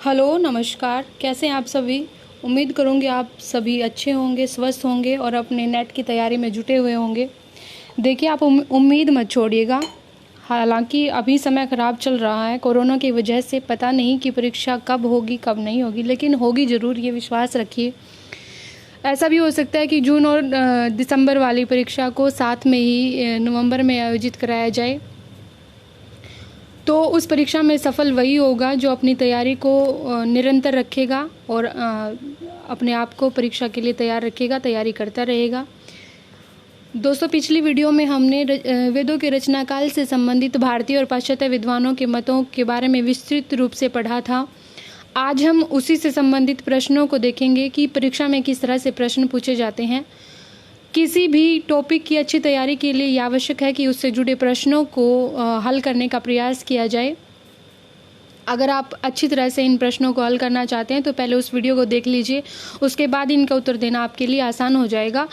Hello नमस्कार, कैसे हैं आप सभी। उम्मीद करूंगी आप सभी अच्छे होंगे, स्वस्थ होंगे और अपने नेट की तैयारी में जुटे हुए होंगे। देखिए, आप उम्मीद मत छोड़िएगा। हालांकि अभी समय ख़राब चल रहा है, कोरोना की वजह से पता नहीं कि परीक्षा कब होगी कब नहीं होगी, लेकिन होगी ज़रूर, ये विश्वास रखिए। ऐसा भी हो सकता है कि जून और दिसंबर वाली परीक्षा को साथ में ही नवंबर में आयोजित कराया जाए। तो उस परीक्षा में सफल वही होगा जो अपनी तैयारी को निरंतर रखेगा और अपने आप को परीक्षा के लिए तैयार रखेगा, तैयारी करता रहेगा। दोस्तों, पिछली वीडियो में हमने वेदों के रचनाकाल से संबंधित भारतीय और पाश्चात्य विद्वानों के मतों के बारे में विस्तृत रूप से पढ़ा था। आज हम उसी से संबंधित प्रश्नों को देखेंगे कि परीक्षा में किस तरह से प्रश्न पूछे जाते हैं। किसी भी टॉपिक की अच्छी तैयारी के लिए यह आवश्यक है कि उससे जुड़े प्रश्नों को हल करने का प्रयास किया जाए। अगर आप अच्छी तरह से इन प्रश्नों को हल करना चाहते हैं तो पहले उस वीडियो को देख लीजिए, उसके बाद इनका उत्तर देना आपके लिए आसान हो जाएगा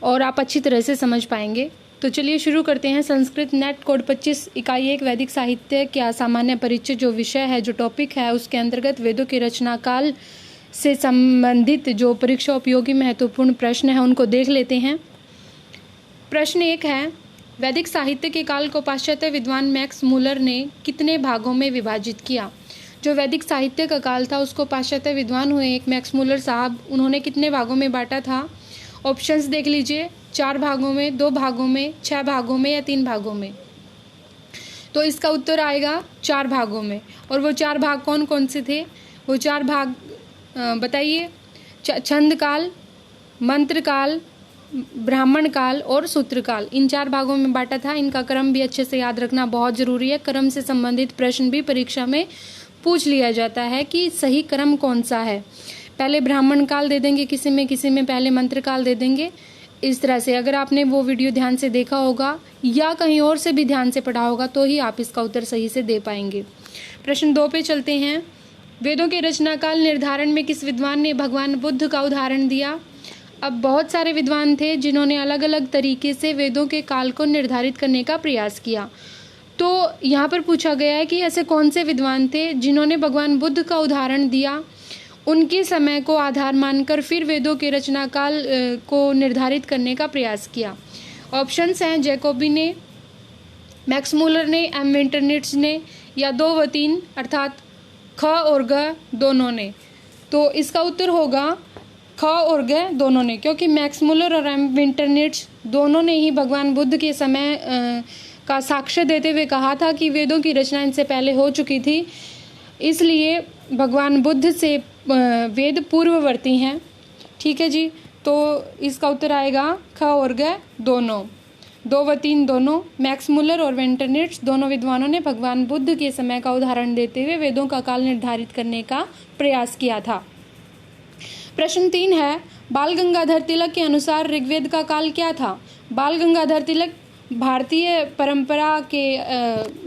और आप अच्छी तरह से समझ पाएंगे। तो चलिए शुरू करते हैं। संस्कृत नेट कोड 25 इकाई 1 वैदिक साहित्य का सामान्य परिचय जो विषय है, जो टॉपिक है, उसके अंतर्गत वेदों के रचनाकाल से संबंधित जो परीक्षा उपयोगी महत्वपूर्ण प्रश्न हैं उनको देख लेते हैं। प्रश्न 1 है, वैदिक साहित्य के काल को पाश्चात्य विद्वान मैक्स मूलर ने कितने भागों में विभाजित किया। जो वैदिक साहित्य का काल था उसको पाश्चात्य विद्वान हुए एक मैक्स मूलर साहब, उन्होंने कितने भागों में बांटा था। ऑप्शंस देख लीजिए, 4 भागों में, 2 भागों में, 6 भागों में या 3 भागों में। तो इसका उत्तर आएगा 4 भागों में। और वो 4 भाग कौन कौन से थे, वो 4 भाग बताइए। छंद काल, मंत्र काल, ब्राह्मण काल और सूत्र काल, इन 4 भागों में बांटा था। इनका क्रम भी अच्छे से याद रखना बहुत ज़रूरी है। क्रम से संबंधित प्रश्न भी परीक्षा में पूछ लिया जाता है कि सही क्रम कौन सा है। पहले ब्राह्मण काल दे देंगे किसी में पहले मंत्र काल दे देंगे। इस तरह से अगर आपने वो वीडियो ध्यान से देखा होगा या कहीं और से भी ध्यान से पढ़ा होगा तो ही आप इसका उत्तर सही से दे पाएंगे। प्रश्न 2 पे चलते हैं। वेदों के रचनाकाल निर्धारण में किस विद्वान ने भगवान बुद्ध का उदाहरण दिया। अब बहुत सारे विद्वान थे जिन्होंने अलग अलग तरीके से वेदों के काल को निर्धारित करने का प्रयास किया। तो यहाँ पर पूछा गया है कि ऐसे कौन से विद्वान थे जिन्होंने भगवान बुद्ध का उदाहरण दिया, उनके समय को आधार मानकर फिर वेदों के रचनाकाल को निर्धारित करने का प्रयास किया। ऑप्शंस हैं, जैकोबी ने, मैक्स मूलर ने, एम विंटरनिट्ज ने, या 2 व 3 अर्थात ख और ग दोनों ने। तो इसका उत्तर होगा ख और ग दोनों ने, क्योंकि मैक्स मूलर और एम विंटरनिट्ज दोनों ने ही भगवान बुद्ध के समय का साक्ष्य देते हुए कहा था कि वेदों की रचना इनसे पहले हो चुकी थी, इसलिए भगवान बुद्ध से वेद पूर्ववर्ती हैं। ठीक है जी, तो इसका उत्तर आएगा ख और ग दोनों। 2 व 3 दोनों, मैक्स मूलर और वेंटरनिट्ज दोनों विद्वानों ने भगवान बुद्ध के समय का उदाहरण देते हुए वेदों का काल निर्धारित करने का प्रयास किया था। प्रश्न 3 है, बाल गंगाधर तिलक के अनुसार ऋग्वेद का काल क्या था। बाल गंगाधर तिलक भारतीय परंपरा के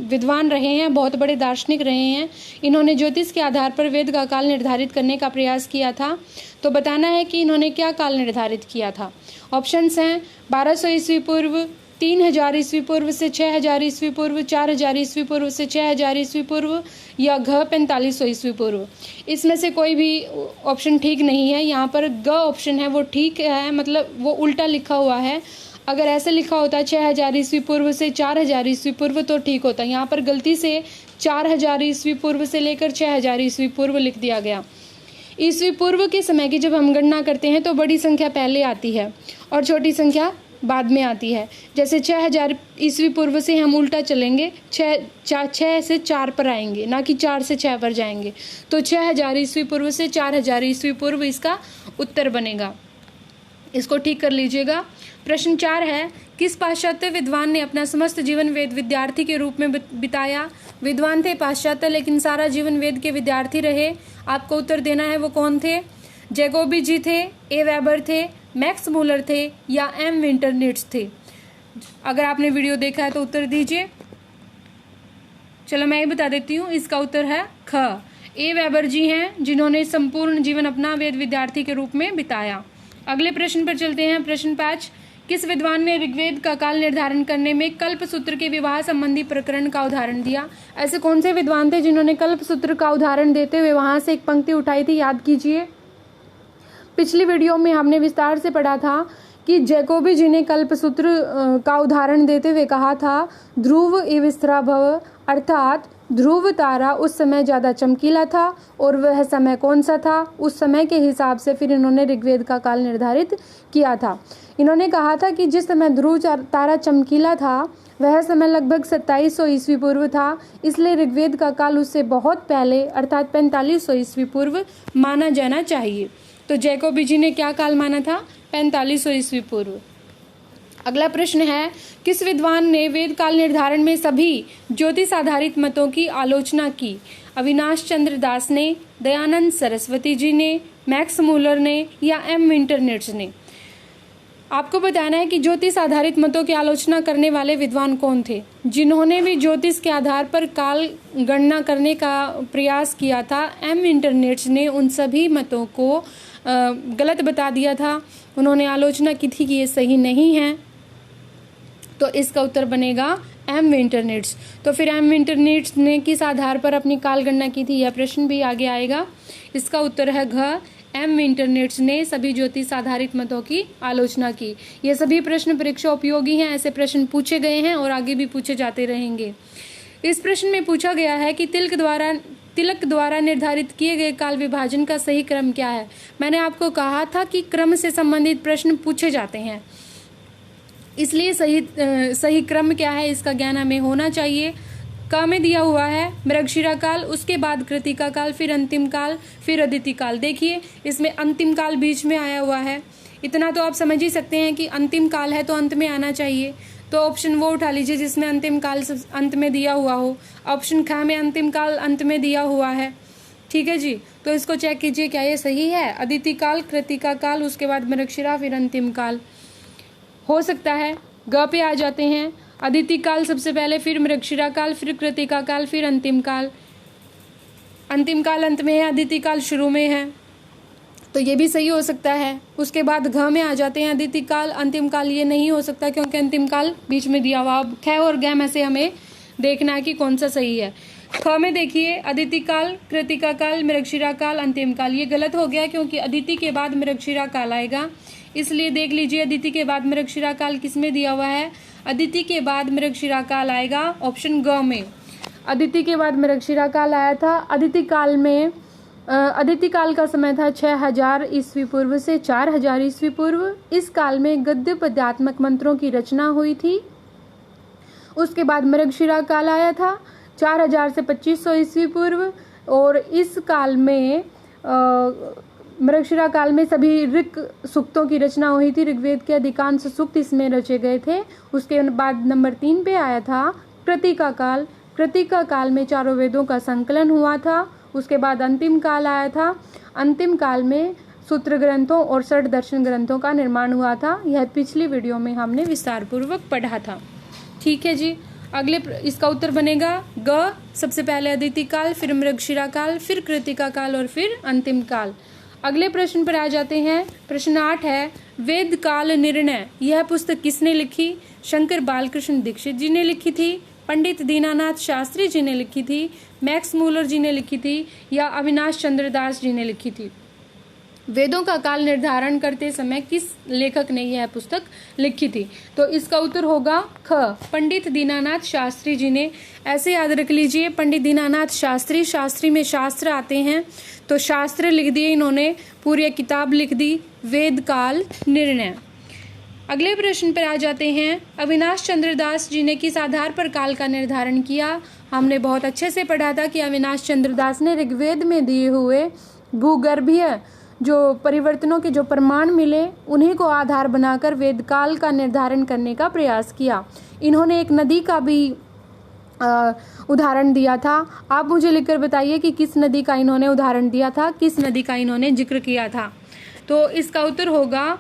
विद्वान रहे हैं, बहुत बड़े दार्शनिक रहे हैं। इन्होंने ज्योतिष के आधार पर वेद का काल निर्धारित करने का प्रयास किया था। तो बताना है कि इन्होंने क्या काल निर्धारित किया था। ऑप्शंस हैं, 1200 ईस्वी पूर्व, 3000 ईस्वी पूर्व से 6000 ईस्वी पूर्व, 4000 ईस्वी पूर्व से 6000 ईस्वी पूर्व, या घ 4500 ईस्वी पूर्व। इसमें से कोई भी ऑप्शन ठीक नहीं है। यहाँ पर ग ऑप्शन है वो ठीक है, मतलब वो उल्टा लिखा हुआ है। अगर ऐसे लिखा होता 6000 ईस्वी पूर्व से 4000 ईस्वी पूर्व तो ठीक होता। यहाँ पर गलती से 4000 ईस्वी पूर्व से लेकर 6000 ईस्वी पूर्व लिख दिया गया। ईस्वी पूर्व के समय की जब हम गणना करते हैं तो बड़ी संख्या पहले आती है और छोटी संख्या बाद में आती है। जैसे 6000 ईस्वी पूर्व से हम उल्टा चलेंगे, 6 से 4 पर आएंगे, ना कि 4 से 6 पर जाएंगे। तो 6000 ईस्वी पूर्व से 4000 ईस्वी पूर्व इसका उत्तर बनेगा। इसको ठीक कर लीजिएगा। प्रश्न 4 है, किस पाश्चात्य विद्वान ने अपना समस्त जीवन वेद विद्यार्थी के रूप में बिताया। विद्वान थे पाश्चात्य लेकिन सारा जीवन वेद के विद्यार्थी रहे। आपको उत्तर देना है वो कौन थे। जैकोबी जी थे, ए वेबर थे, मैक्स मूलर थे, या एम विंटरनिट्ज थे। अगर आपने वीडियो देखा है तो उत्तर दीजिए। चलो मैं ये बता देती हूँ, इसका उत्तर है ख, ए वेबर जी हैं जिन्होंने संपूर्ण जीवन अपना वेद विद्यार्थी के रूप में बिताया। अगले प्रश्न पर चलते हैं। प्रश्न 5, किस विद्वान ने ऋग्वेद का काल निर्धारण करने में कल्प सूत्र के विवाह संबंधी प्रकरण का उदाहरण दिया? ऐसे कौन से विद्वान थे जिन्होंने कल्प सूत्र का उदाहरण देते हुए वहां से एक पंक्ति उठाई थी? याद कीजिए, पिछली वीडियो में हमने विस्तार से पढ़ा था कि जैकोबी जी ने कल्पसूत्र का उदाहरण देते हुए कहा था ध्रुव इविस्त्रा भव, अर्थात ध्रुव तारा उस समय ज़्यादा चमकीला था। और वह समय कौन सा था? उस समय के हिसाब से फिर इन्होंने ऋग्वेद का काल निर्धारित किया था। इन्होंने कहा था कि जिस समय ध्रुव तारा चमकीला था वह समय लगभग 2700 ईस्वी पूर्व था, इसलिए ऋग्वेद का काल उससे बहुत पहले अर्थात 4500 ईस्वी पूर्व माना जाना चाहिए। तो जैकोबी जी ने क्या काल माना था? 4500 ईस्वी पूर्व। अगला प्रश्न है, किस विद्वान ने वेद काल निर्धारण में सभी ज्योतिष आधारित मतों की आलोचना की? अविनाश चंद्र दास ने, दयानंद सरस्वती जी ने, मैक्स मूलर ने या एम विंटरनिट्ज ने? आपको बताना है कि ज्योतिष आधारित मतों की आलोचना करने वाले विद्वान कौन थे? जिन्होंने भी ज्योतिष के आधार पर काल गणना करने का प्रयास किया था, एम विंटरनिट्ज ने उन सभी मतों को गलत बता दिया था। उन्होंने आलोचना की थी कि ये सही नहीं है, तो इसका उत्तर बनेगा एम विंटरनिट्ज। तो फिर एम विंटरनिट्ज ने किस आधार पर अपनी काल गणना की थी? यह प्रश्न भी आगे आएगा। इसका उत्तर है घ, एम विंटरनिट्ज ने सभी ज्योतिष आधारित मतों की आलोचना की। ये सभी प्रश्न परीक्षा उपयोगी हैं, ऐसे प्रश्न पूछे गए हैं और आगे भी पूछे जाते रहेंगे। इस प्रश्न में पूछा गया है कि तिलक द्वारा निर्धारित किए गए काल विभाजन का सही क्रम क्या है? मैंने आपको कहा था कि क्रम से संबंधित प्रश्न पूछे जाते हैं, इसलिए सही क्रम क्या है इसका ज्ञान हमें होना चाहिए। क में दिया हुआ है मृगशिरा काल, उसके बाद कृतिका काल, फिर अंतिम काल, फिर अदिति काल। देखिए इसमें अंतिम काल बीच में आया हुआ है, इतना तो आप समझ ही सकते हैं कि अंतिम काल है तो अंत में आना चाहिए। तो ऑप्शन वो उठा लीजिए जिसमें अंतिम काल अंत में दिया हुआ हो। ऑप्शन ख में अंतिम काल अंत में दिया हुआ है, ठीक है जी। तो इसको चेक कीजिए क्या ये सही है? अदिति काल, कृतिका काल, उसके बाद मृगशिरा, फिर अंतिम काल हो सकता है। ग पे आ जाते हैं, अदिति काल सबसे पहले, फिर मृगशिरा काल, फिर कृतिका काल, फिर अंतिम काल। अंतिम काल अंत में है, अदिति काल शुरू में है, तो ये भी सही हो सकता है। उसके बाद घ में आ जाते हैं, अदिति काल, अंतिम काल ये नहीं हो सकता क्योंकि अंतिम काल बीच में दिया हुआ। अब ख और ग में से हमें देखना है कि कौन सा सही है। ख में देखिए अदिति काल, कृतिका काल, मृगशिरा काल, अंतिम काल, ये गलत हो गया क्योंकि अदिति के बाद मृगशिरा काल आएगा, इसलिए देख लीजिए अदिति के बाद मृगशिरा काल किसमें दिया हुआ है? अदिति के बाद मृगशिरा काल आएगा ऑप्शन ग में। अदिति के बाद मृगशिरा काल आया था। अदिति काल का समय था 6000 ईस्वी पूर्व से 4000 ईस्वी पूर्व। इस काल में गद्य पद्यात्मक मंत्रों की रचना हुई थी। उसके बाद मृगशिरा काल आया था 4000 से 2500 ईस्वी पूर्व, और इस काल में मृगशिरा काल में सभी ऋक सूक्तों की रचना हुई थी। ऋग्वेद के अधिकांश सूक्त इसमें रचे गए थे। उसके बाद नंबर 3 पे आया था कृतिका काल। कृतिका काल में चारों वेदों का संकलन हुआ था। उसके बाद अंतिम काल आया था। अंतिम काल में सूत्र ग्रंथों और षड दर्शन ग्रंथों का निर्माण हुआ था। यह पिछली वीडियो में हमने विस्तार पूर्वक पढ़ा था, ठीक है जी। अगले इसका उत्तर बनेगा ग, सबसे पहले अदिति काल, फिर मृगशिरा काल, फिर कृतिका काल और फिर अंतिम काल। अगले प्रश्न पर आ जाते हैं। प्रश्न 8 है, वेद काल निर्णय यह पुस्तक किसने लिखी? शंकर बालकृष्ण दीक्षित जी ने लिखी थी, पंडित दीनानाथ शास्त्री जी ने लिखी थी, मैक्स मूलर जी ने लिखी थी, या अविनाश चंद्र दास जी ने लिखी थी? वेदों का काल निर्धारण करते समय किस लेखक ने यह पुस्तक लिखी थी? तो इसका उत्तर होगा ख, पंडित दीनानाथ शास्त्री जी ने। ऐसे याद रख लीजिए, पंडित दीनानाथ शास्त्री, शास्त्री में शास्त्र आते हैं, तो शास्त्र लिख दिए इन्होंने, पूरी किताब लिख दी वेद काल निर्णय। अगले प्रश्न पर आ जाते हैं। अविनाश चंद्र दास जी ने किस आधार पर काल का निर्धारण किया? हमने बहुत अच्छे से पढ़ा था कि अविनाश चंद्र दास ने ऋग्वेद में दिए हुए भूगर्भीय जो परिवर्तनों के जो प्रमाण मिले उन्हीं को आधार बनाकर वेद काल का निर्धारण करने का प्रयास किया। इन्होंने एक नदी का भी उदाहरण दिया था। आप मुझे लिखकर बताइए कि किस नदी का इन्होंने उदाहरण दिया था, किस नदी का इन्होंने जिक्र किया था? तो इसका उत्तर होगा,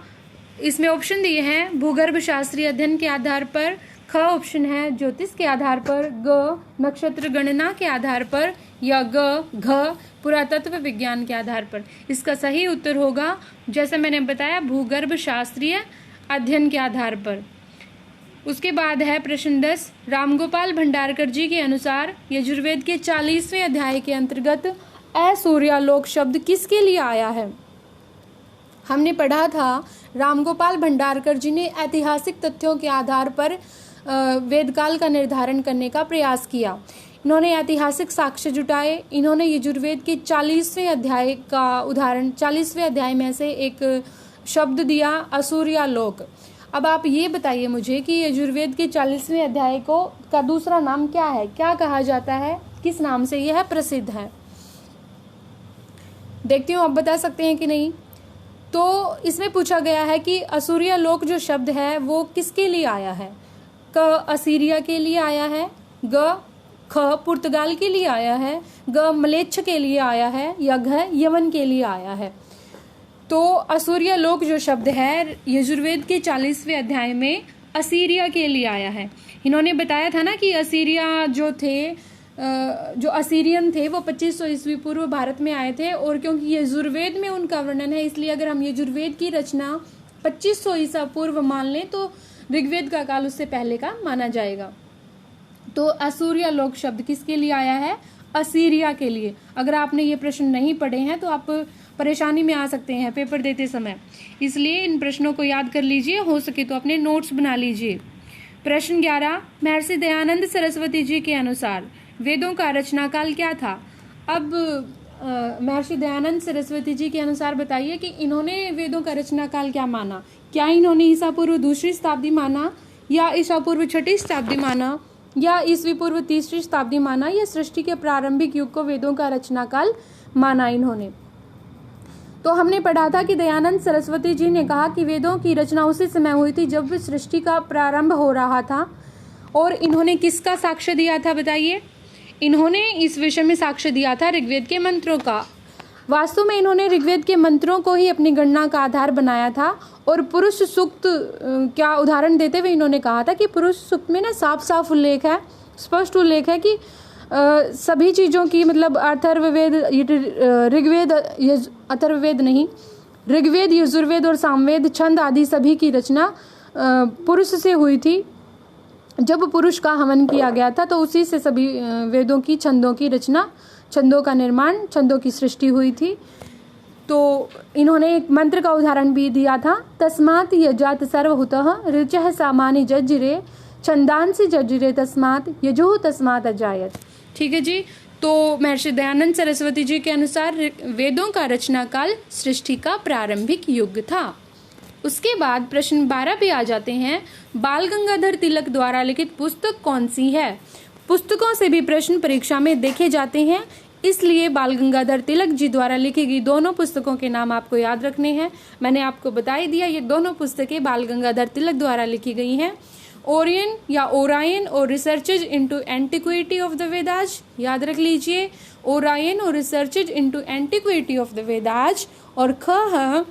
इसमें ऑप्शन दिए हैं भूगर्भ शास्त्रीय अध्ययन के आधार पर, ख ऑप्शन है ज्योतिष के आधार पर, ग नक्षत्र गणना के आधार पर, या घ पुरातत्व विज्ञान के आधार पर। इसका सही उत्तर होगा, जैसे मैंने बताया, भूगर्भ शास्त्रीय अध्ययन के आधार पर। उसके बाद है प्रश्न 10, रामगोपाल भंडारकर जी के अनुसार यजुर्वेद के 40वें अध्याय के अंतर्गत असूर्यालोक शब्द किसके लिए आया है? हमने पढ़ा था रामगोपाल भंडारकर जी ने ऐतिहासिक तथ्यों के आधार पर वेदकाल का निर्धारण करने का प्रयास किया। इन्होंने ऐतिहासिक साक्ष्य जुटाए। इन्होंने यजुर्वेद के 40वें अध्याय का उदाहरण, 40वें अध्याय में से एक शब्द दिया असूर्यालोक। अब आप ये बताइए मुझे कि यजुर्वेद के 40वें अध्याय का दूसरा नाम क्या है? क्या कहा जाता है? किस नाम से यह प्रसिद्ध है? देखती हूँ आप बता सकते हैं कि नहीं। तो इसमें पूछा गया है कि असूर्यालोक जो शब्द है वो किसके लिए आया है? क असीरिया के लिए आया है, ख पुर्तगाल के लिए आया है, ग मलेच्छ के लिए आया है, या घ यमन के लिए आया है। तो असूर्यालोक जो शब्द है यजुर्वेद के 40वें अध्याय में असीरिया के लिए आया है। इन्होंने बताया था ना कि असीरिया जो थे, जो असीरियन थे वो 2500 ईस्वी पूर्व भारत में आए थे, और क्योंकि यजुर्वेद में उनका वर्णन है इसलिए अगर हम यजुर्वेद की रचना 2500 ईसा पूर्व मान लें तो ऋग्वेद का काल उससे पहले का माना जाएगा। तो असूर्यालोक शब्द किसके लिए आया है? असीरिया के लिए। अगर आपने ये प्रश्न नहीं पढ़े हैं तो आप परेशानी में आ सकते हैं पेपर देते समय, इसलिए इन प्रश्नों को याद कर लीजिए, हो सके तो अपने नोट्स बना लीजिए। प्रश्न 11, महर्षि दयानंद सरस्वती जी के अनुसार वेदों का रचना काल क्या था? अब महर्षि दयानंद सरस्वती जी के अनुसार बताइए कि इन्होंने वेदों का रचना काल क्या माना। क्या इन्होंने ईसा पूर्व 2री शताब्दी माना, या ईसा पूर्व 6ठी शताब्दी माना, या ईसवी पूर्व 3री शताब्दी माना, या सृष्टि के प्रारंभिक युग को वेदों का रचना काल माना इन्होंने? तो हमने पढ़ा था कि दयानंद सरस्वती जी ने कहा कि वेदों की रचना उसी समय हुई थी जब सृष्टि का प्रारंभ हो रहा था। और इन्होंने किसका साक्ष्य दिया था बताइए? इन्होंने इस विषय में साक्ष्य दिया था ऋग्वेद के मंत्रों का। वास्तव में इन्होंने ऋग्वेद के मंत्रों को ही अपनी गणना का आधार बनाया था, और पुरुष सूक्त क्या उदाहरण देते हुए इन्होंने कहा था कि पुरुष सूक्त में ना साफ साफ उल्लेख है, स्पष्ट उल्लेख है कि सभी चीज़ों की, मतलब अथर्ववेद, ऋग्वेद, अथर्ववेद नहीं, ऋग्वेद, यजुर्वेद और सामवेद, छंद आदि सभी की रचना पुरुष से हुई थी। जब पुरुष का हवन किया गया था तो उसी से सभी वेदों की, छंदों की रचना, छंदों का निर्माण, छंदों की सृष्टि हुई थी। तो इन्होंने एक मंत्र का उदाहरण भी दिया था, तस्मात् यजात सर्वहुतः ऋचः सामानि जज्जिरे छंदांसि जज्जिरे तस्मात् यजुः तस्मात् अजायत। ठीक है जी। तो महर्षि दयानंद सरस्वती जी के अनुसार वेदों का रचना काल सृष्टि का प्रारंभिक युग था। उसके बाद प्रश्न 12 पे आ जाते हैं, बाल गंगाधर तिलक द्वारा लिखित पुस्तक कौन सी है? पुस्तकों से भी प्रश्न परीक्षा में देखे जाते हैं, इसलिए बाल गंगाधर तिलक जी द्वारा लिखी गई दोनों पुस्तकों के नाम आपको याद रखने हैं। मैंने आपको बता ही दिया, ये दोनों पुस्तकें बाल गंगाधर तिलक द्वारा लिखी गई हैं। ओरियन या ओरायन और researches into antiquity of the Vedas, याद रख लीजिए, ओरायन और researches into antiquity of the Vedas. और ख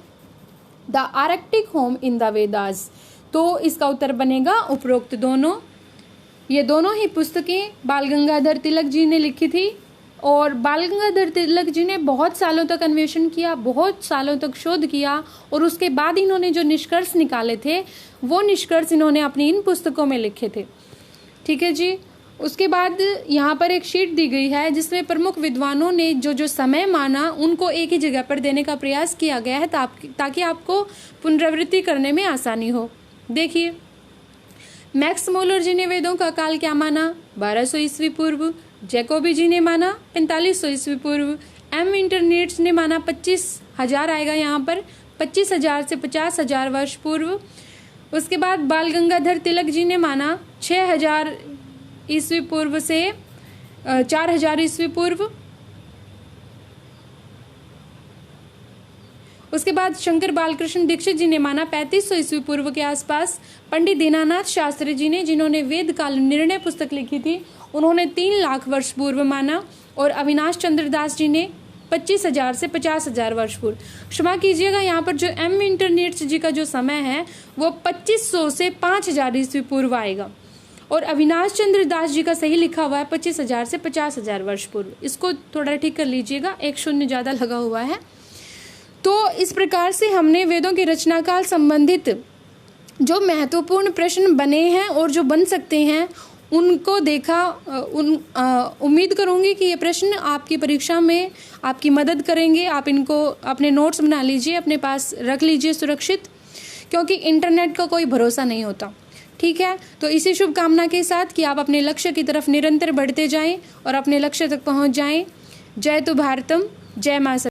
the Arctic home in the Vedas. तो इसका उत्तर बनेगा उपरोक्त दोनों। ये दोनों ही पुस्तकें बाल गंगाधर तिलक जी ने लिखी थी, और बाल गंगाधर तिलक जी ने बहुत सालों तक अन्वेषण किया, बहुत सालों तक शोध किया, और उसके बाद इन्होंने जो निष्कर्ष निकाले थे वो निष्कर्ष इन्होंने अपनी इन पुस्तकों में लिखे थे। ठीक है जी। उसके बाद यहाँ पर एक शीट दी गई है जिसमें प्रमुख विद्वानों ने जो जो समय माना उनको एक ही जगह पर देने का प्रयास किया गया है ताकि आपको पुनरावृत्ति करने में आसानी हो। देखिए, मैक्स मूलर जी ने वेदों का काल क्या माना? 1200 ईस्वी पूर्व। जैकोबी जी ने माना 4500 ईस्वी पूर्व। एम इंटरनेट्स ने माना 25,000 आएगा यहाँ पर, 25,000 से 50,000 वर्ष पूर्व। उसके बाद बाल गंगाधर तिलक जी ने माना 6,000 ईस्वी पूर्व से 4,000 ईस्वी पूर्व। उसके बाद शंकर बालकृष्ण दीक्षित जी ने माना 3500 ईस्वी पूर्व के आसपास। पंडित दीनानाथ शास्त्री जी ने, जिन्होंने वेद काल निर्णय पुस्तक लिखी थी, उन्होंने 3 लाख वर्ष पूर्व माना। और अविनाश चंद्र दास जी ने 25,000 से 50,000 वर्ष पूर्व। क्षमा कीजिएगा, यहाँ पर जो एम इंटरनेट्स जी का जो समय है वो 2500 से 5,000 ईस्वी पूर्व आएगा, और अविनाश चंद्र दास जी का सही लिखा हुआ है 25,000 से 50,000 वर्ष पूर्व। इसको थोड़ा ठीक कर लीजिएगा, 1 शून्य ज़्यादा लगा हुआ है। तो इस प्रकार से हमने वेदों की रचना काल संबंधित जो महत्वपूर्ण प्रश्न बने हैं और जो बन सकते हैं उनको देखा। उम्मीद करूँगी कि ये प्रश्न आपकी परीक्षा में आपकी मदद करेंगे। आप इनको अपने नोट्स बना लीजिए, अपने पास रख लीजिए सुरक्षित, क्योंकि इंटरनेट का कोई भरोसा नहीं होता। ठीक है, तो इसी शुभकामना के साथ कि आप अपने लक्ष्य की तरफ निरंतर बढ़ते जाएं और अपने लक्ष्य तक पहुंच जाएं। जय तो भारतम, जय मां।